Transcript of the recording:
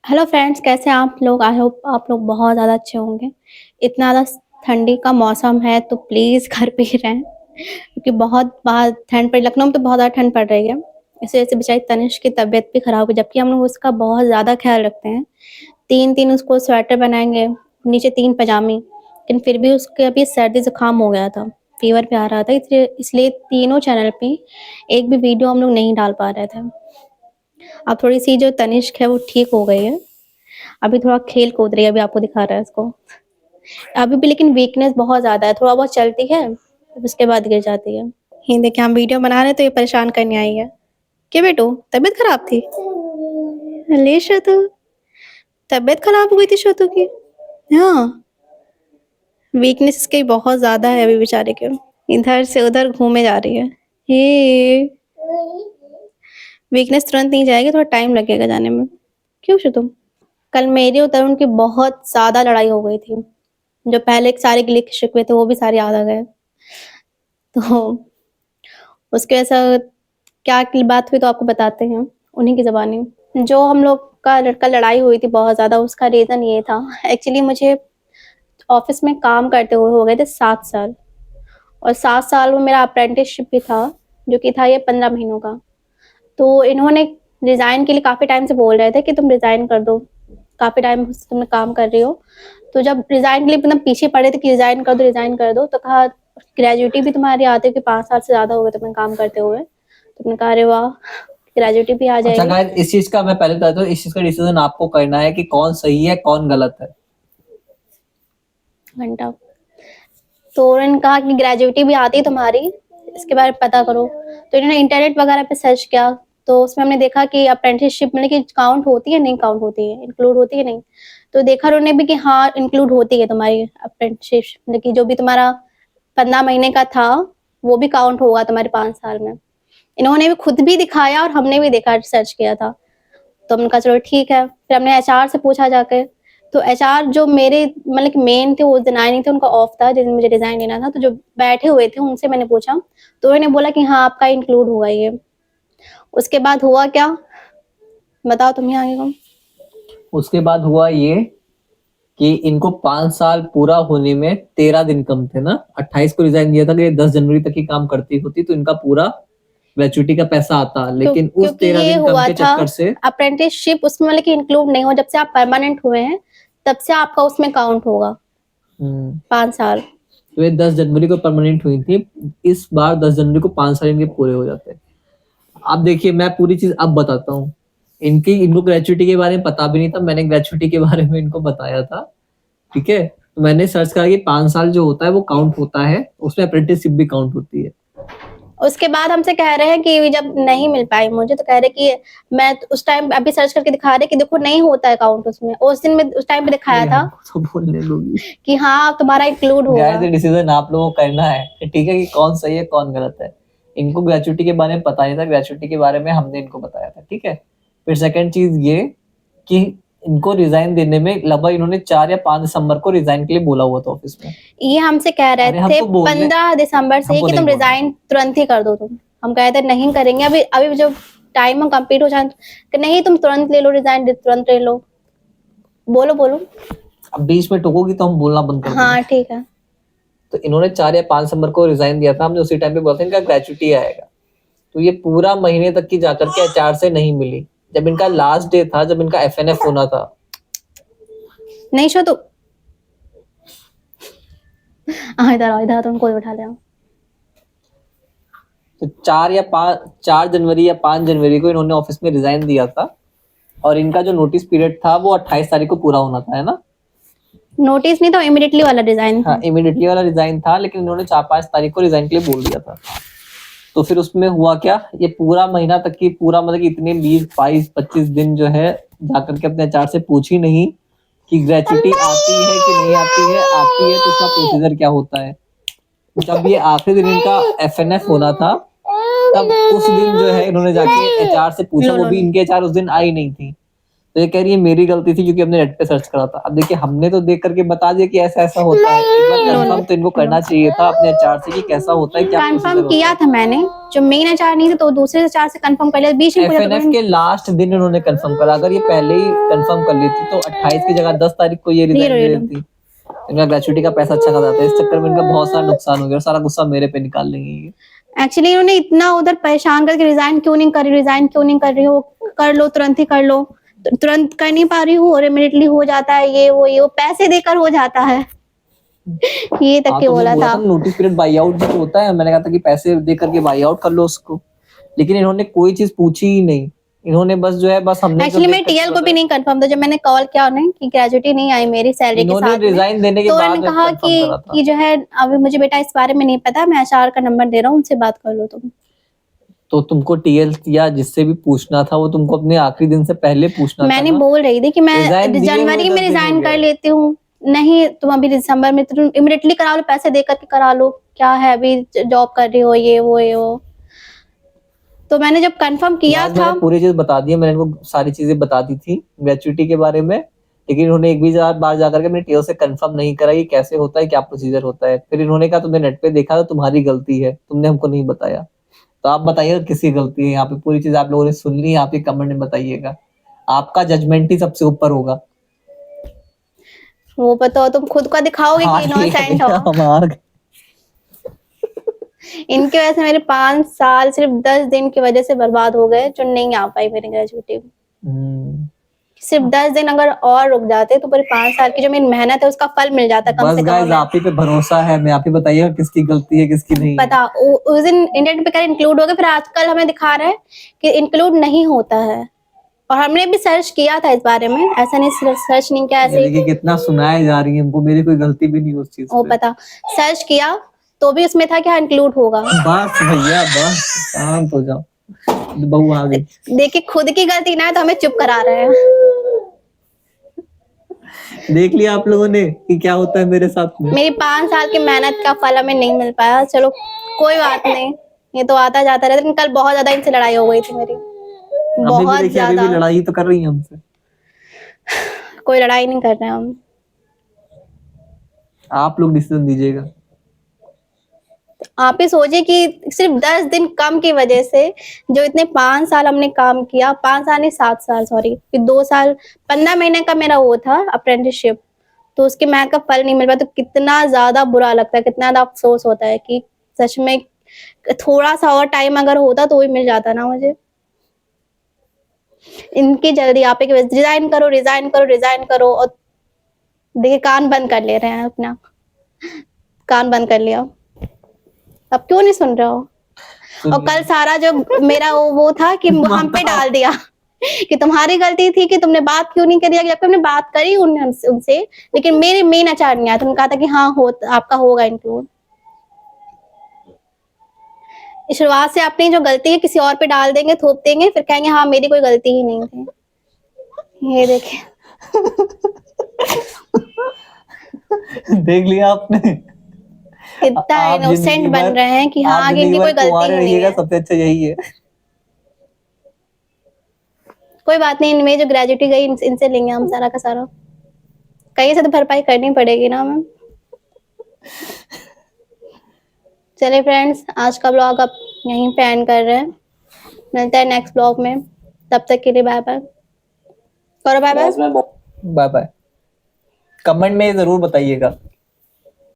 Hello friends, कैसे हैं आप लोग? आई होप आप लोग बहुत ज़्यादा अच्छे होंगे। इतना ज़्यादा ठंडी का मौसम है तो प्लीज़ घर पे ही रहें, क्योंकि बहुत बाहर ठंड पड़ी। लखनऊ में तो बहुत ज़्यादा ठंड पड़ रही है। इस वजह से बेचारी तनिष्क की तबीयत भी ख़राब हुई, जबकि हम लोग उसका बहुत ज़्यादा ख़्याल रखते हैं। 3-3 उसको स्वेटर बनाएँगे, नीचे 3 पजामी, लेकिन फिर भी उसके अभी सर्दी ज़ुकाम हो गया था, फ़ीवर भी आ रहा था। इसलिए इसलिए तीनों चैनल पे एक भी वीडियो हम लोग नहीं डाल पा रहे थे। अब थोड़ी-सी जो तनिष्क है वो ठीक हो गई है। अभी थोड़ा खेल कूद रही है, अभी आपको दिखा रहा है उसको। अभी भी लेकिन वीकनेस बहुत ज़्यादा है, थोड़ा बहुत चलती है, फिर उसके बाद गिर जाती है। ये देखिए, हम वीडियो बना रहे हैं तो ये परेशान करने आई है। क्या बेटू, तबीयत खराब थी? ले शतु, तबीयत खराब हो गई थी शतु की? हाँ, वीकनेस इसकी बहुत ज़्यादा है अभी बेचारे के। इधर से उधर घूमे जा रही है। ये वीकनेस तुरंत नहीं जाएगी, थोड़ा टाइम लगेगा जाने में। क्यों शतु? कल मेरी और तरुण की बहुत ज़्यादा लड़ाई हो गई थी। जो पहले के सारे गिले-शिकवे थे वो भी सारे याद आ गए। तो उसके ऐसा क्या की बात हुई तो आपको बताते हैं, उन्हीं की ज़बानी। जो हम लोग का लड़का लड़ाई हुई थी बहुत ज़्यादा, उसका रीज़न ये था। एक्चुअली मुझे ऑफ़िस में काम करते हुए हो गए थे 7 साल, और 7 साल में मेरा अप्रेंटिसशिप भी था, जो कि था ये 15 महीनों का। तो इन्होंने रिज़ाइन के लिए काफ़ी टाइम से बोल रहे थे कि तुम रिज़ाइन कर दो, काफ़ी टाइम से तुम काम कर रही हो। तो जब रिज़ाइन के लिए एकदम पीछे पड़े थे कि रिज़ाइन कर दो, तो कहा ग्रेजुएटी भी तुम्हारी आते कि 5 साल से ज़्यादा हो गए तुम्हें काम करते हुए। तो मैंने कहा अरे वाह! ग्रेजुएटी भी आ अच्छा जाएगी। गाइस, इस चीज का मैं पहले बता दूं, इस चीज का डिसीजन आपको करना है कि कौन सही है कौन गलत है। घंटा। तो उन्होंने कहा कि ग्रेजुएटी भी आती है तुम्हारी, इसके बारे में पता करो। तो इन्होंने इंटरनेट वगैरह पे सर्च किया, तो उसमें हमने देखा कि अप्रेंटिसशिप मतलब कि काउंट होती है, नहीं काउंट होती है, इंक्लूड होती है, नहीं। तो देखा उन्होंने भी कि हाँ, इंक्लूड होती है तुम्हारी अप्रेंटिसशिप, मतलब कि जो भी तुम्हारा 15 महीने का था, वो भी काउंट होगा तुम्हारे 5 साल में। इन्होंने भी खुद भी दिखाया और हमने भी देखा, सर्च किया था। तो हमने कहा चलो ठीक है। फिर हमने एचआर से पूछा जाके, तो एचआर जो मेरे मतलब कि मेन थे, वो उस दिन आए नहीं थे, उनका ऑफ था जिस दिन मुझे रिज़ाइन देना था। तो जो बैठे हुए थे उनसे मैंने पूछा, तो उन्होंने बोला कि हाँ, आपका इंक्लूड होगा ये। उसके बाद हुआ क्या? बताओ तुम ही आगे का। उसके बाद हुआ ये कि इनको 5 साल पूरा होने में 13 दिन कम थे ना। 28 को रिजाइन दिया था कि 10 जनवरी तक ही काम करती होती तो इनका पूरा ग्रेचुइटी का पैसा आता, लेकिन उस क्योंकि तेरह ये दिन कम हुआ के था चक्कर से अप्रेंटिसशिप, उसमें मतलब कि इंक्लूड नहीं हुआ। जब से आप परमानेंट हुए हैं, तब से आपका उसमें काउंट होगा 5 साल। तो ये 10 जनवरी को परमानेंट हुई थी। इस बार 10 जनवरी को 5 साल इनके पूरे हो जाते हैं। अब देखिए, मैं पूरी चीज अब बताता हूँ। इनको ग्रेचुइटी के बारे में पता भी नहीं था, मैंने ग्रेचुइटी के बारे में इनको बताया था। ठीक है, तो मैंने सर्च करा कि 5 साल जो होता है वो काउंट होता है, उसमें अप्रेंटिसशिप भी काउंट होती है। उसके बाद हमसे कह रहे हैं कि जब नहीं मिल पाई मुझे, तो कह रहे कि मैं उस टाइम अभी सर्च करके दिखा रहे कि देखो नहीं होता है काउंट उसमें। उस दिन में उस टाइम पे दिखाया था तो बोलने दोगी कि हाँ, तुम्हारा इंक्लूड होगा। गाइस, ये डिसीजन आप लोगों को करना है, ठीक है, कि कौन सही है कौन गलत है। इनको ग्रेचुइटी के बारे में पता नहीं था, ग्रेचुइटी के बारे में हमने इनको बताया था। ठीक है, फिर सेकंड चीज ये कि इनको रिजाइन देने में लगभग इन्होंने 4 या 5 दिसंबर को रिजाइन के लिए बोला हुआ था ऑफिस में। ये हमसे कह रहे अरे हम थे तो बोलने 15 दिसंबर से हमको कि नहीं तुम बोलना। रिजाइन तुरंत ही कर दो तुम। हम कह रहे थे नहीं करेंगे, अभी अभी जो टाइम हम कंप्लीट हो जाए, कि नहीं तुम तुरंत ले लो रिजाइन, तुरंत ले लो। बोलो बोलो। अब बीच में टोकोगी तो हम बोलना बंद कर देंगे। हाँ ठीक है। तो इन्होंने 4 या 5 दिसंबर को रिजाइन दिया था, हमने उसी टाइम पे बोला था इनका ग्रेचुइटी आएगा। तो ये पूरा महीने तक की जाकर के एचआर से नहीं मिली। जब इनका लास्ट डे था, जब इनका एफएनएफ होना था, नहीं शो तो हाँ, इधर आओ, इधर तुमको बैठा ले आओ। तो 4 जनवरी या 5 जनवरी को इन्होंने ऑफिस में रिजाइन दिया था। और इनका जो नोटिस पीरियड था वो 28 तारीख को पूरा होना था, है ना। नोटिस नहीं था, इमीडिएटली वाला डिजाइन था। हाँ, इमीडिएटली वाला रिजाइन था, लेकिन इन्होंने 4-5 तारीख को रिजाइन के लिए बोल दिया था। तो फिर उसमें हुआ क्या, ये पूरा महीना तक की पूरा मतलब कि इतने 20, 22, 25 दिन जो है जाकर के अपने एचआर से पूछी नहीं कि ग्रेचुइटी आती है कि नहीं आती है, आती है तो उसका प्रोसीजर क्या होता है। जब ये आखिरी दिन इनका एफएनएफ होना था, तब उस दिन जो है इन्होंने जाके एचआर से पूछा, वो भी इनके एचआर उस दिन आई नहीं थी। तो ये कह रही है मेरी गलती थी क्योंकि हमने नेट पे सर्च करा था। अब देखिए हमने तो देख करके बता दिया कि ऐसा ऐसा होता है, एक बार कंफर्म तो इनको करना चाहिए था अपने एचआर से कि कैसा होता है, क्या कंफर्म प्रोसीजर किया होता था मैंने, जो मेन एचआर नहीं थे तो दूसरे एचआर से कंफर्म कर लिया, बीच में है। पूछा तो एफएनएफ के लास्ट दिन उन्होंने कंफर्म करा, अगर ये पहले ही कंफर्म कर लेती तो 28 की जगह 10 तारीख को ये रिजाइन दे देती। इनका ग्रेचुइटी का पैसा अच्छा खासा था, इस चक्कर में इनका बहुत सारा नुकसान हो गया और सारा गुस्सा मेरे पे निकाल लेंगे ये। एक्चुअली इन्होंने इतना उधर परेशान करके रिजाइन क्यों नहीं कर रही, रिजाइन क्यों नहीं कर रही हो, कर लो तुरंत ही कर लो, तुरंत कर नहीं पा रही हूँ और इमिडिएटली हो जाता है, ये वो पैसे देकर हो जाता है। ये तक हाँ के तो बोला था। नोटिस पीरियड बाई आउट भी तो होता है, मैंने कहा था कि पैसे दे करके बाई आउट कर लो उसको, लेकिन इन्होंने कोई चीज पूछी ही नहीं। इन्होंने बस जो है बस हमने एक्चुअली मैं टीएल को भी नहीं कंफर्म था, जब मैंने कॉल किया उन्हें कि ग्रेजुएटी नहीं आई मेरी सैलरी के इन्होंने साथ में, रिजाइन देने के तो बाद उन्होंने कहा कंफर्म करा था। कि जो है अभी मुझे बेटा इस बारे में नहीं पता, मैं एचआर का नंबर दे रहा हूँ, उनसे बात कर लो तुम। तो तुमको टीएल या जिससे भी पूछना था वो तुमको अपने आखिरी दिन से पहले पूछना था मैंने ना। बोल रही थी कि मैं रिजाइन दिए हुए जनवरी 10 में दिन हो रिजाइन कर गए। लेती हूँ, नहीं तुम अभी दिसंबर में तुम इमिडिएटली करा लो, पैसे दे करके करा लो, क्या है अभी जॉब कर रही हो, ये वो। तो मैंने जब कंफर्म किया आज था, मैंने पूरी चीज बता दी है, मैंने इनको सारी चीजें बता दी थी ग्रेचुइटी के बारे में, लेकिन इन्होंने एक भी बार जाकर के मेरे टीओ से कंफर्म नहीं करा कि कैसे होता है, क्या प्रोसीजर होता है। फिर इन्होंने कहा तुमने नेट पे देखा तो तुम्हारी गलती है, तुमने हमको नहीं बताया। तो आप बताइएगा किसकी गलती है यहाँ पे, पूरी चीज आप लोगों ने सुन ली, आप ये कमेंट में बताइएगा, आपका जजमेंट ही सबसे ऊपर होगा। वो बताओ तुम खुद का दिखाओगे कि इनोसेंट हो। हमार इनकी वजह से मेरे 5 साल सिर्फ 10 दिन की वजह से बर्बाद हो गए, जो नहीं आ पाई मेरी ग्रेजुएटी। सिर्फ 10 दिन अगर और रुक जाते तो पूरे 5 साल की जो मेरी मेहनत है उसका फल मिल जाता कम बस से कम। गाइस आप ही पे भरोसा है, मैं आप ही बताइएगा किसकी गलती है किसकी नहीं। पता उस दिन इंडियन पे इंक्लूड हो गया, फिर आजकल हमें दिखा रहा है कि इंक्लूड नहीं होता है, और हमने भी सर्च किया था इस बारे में, ऐसा नहीं सर्च नहीं किया ऐसे। देखिए कितना सुनाए जा रही है हमको, मेरी कोई गलती भी नहीं उस चीज वो पे। पता सर्च किया तो भी उसमें था कि इंक्लूड होगा। बस भैया बस शांत हो जाओ, बहू आ गई। देखिए खुद की गलती ना है तो हमें चुप करा रहे हैं। देख लिया आप लोगों ने कि क्या होता है मेरे साथ में। मेरी 5 साल की मेहनत का फल हमें नहीं मिल पाया, चलो कोई बात नहीं, ये तो आता जाता रहता। कल बहुत ज्यादा इनसे लड़ाई हो गई थी मेरी, बहुत ज्यादा। अभी भी लड़ाई तो कर रही है हमसे। कोई लड़ाई नहीं कर रहे हम, आप लोग डिसीजन दीजिएगा। आप ही सोचिए कि सिर्फ 10 दिन कम की वजह से जो इतने 5 साल हमने काम किया, 5 साल नहीं 7 साल सॉरी, फिर 2 साल 15 महीने का मेरा वो था अप्रेंटिसशिप, तो उसके मेहनत का फल नहीं मिल पाया, तो कितना ज्यादा बुरा लगता है, कितना ज्यादा अफसोस होता है कि सच में थोड़ा सा और टाइम अगर होता तो भी मिल जाता ना मुझे। इनकी जल्दी आप रिजाइन करो रिजाइन करो रिजाइन करो, और देखिए कान बंद कर ले रहे हैं अपना, कान बंद कर लिया। अब क्यों नहीं सुन रहे हो? और कल सारा जो मेरा वो था कि हम पे डाल दिया कि तुम्हारी गलती थी कि तुमने बात क्यों नहीं करी, जबकि हमने बात करी उनसे, लेकिन मेरे मेन एचआर नहीं आया, तुमने कहा था कि हाँ आपका होगा इंक्लूड। शुरुआत से अपनी जो गलती है किसी और पे डाल देंगे, थोप देंगे, फिर कहेंगे हाँ मेरी कोई गलती ही नहीं थी। ये देखिए देख लिया आपने, कितना इनोसेंट बन रहे हैं कि हाँ आगे इनकी कोई गलती ही नहीं है। सबसे अच्छा यही है। कोई बात नहीं, इनमें जो ग्रेजुएटी गई इनसे लेंगे हम सारा का सारा, कहीं से तो भरपाई करनी पड़ेगी ना हमें। चलिए फ्रेंड्स, आज का ब्लॉग अब यहीं पे एंड कर रहे हैं, मिलते हैं नेक्स्ट ब्लॉग में, तब तक के लिए बाय बाय करो, bye bye. Bye bye. Comment में जरूर बताइएगा।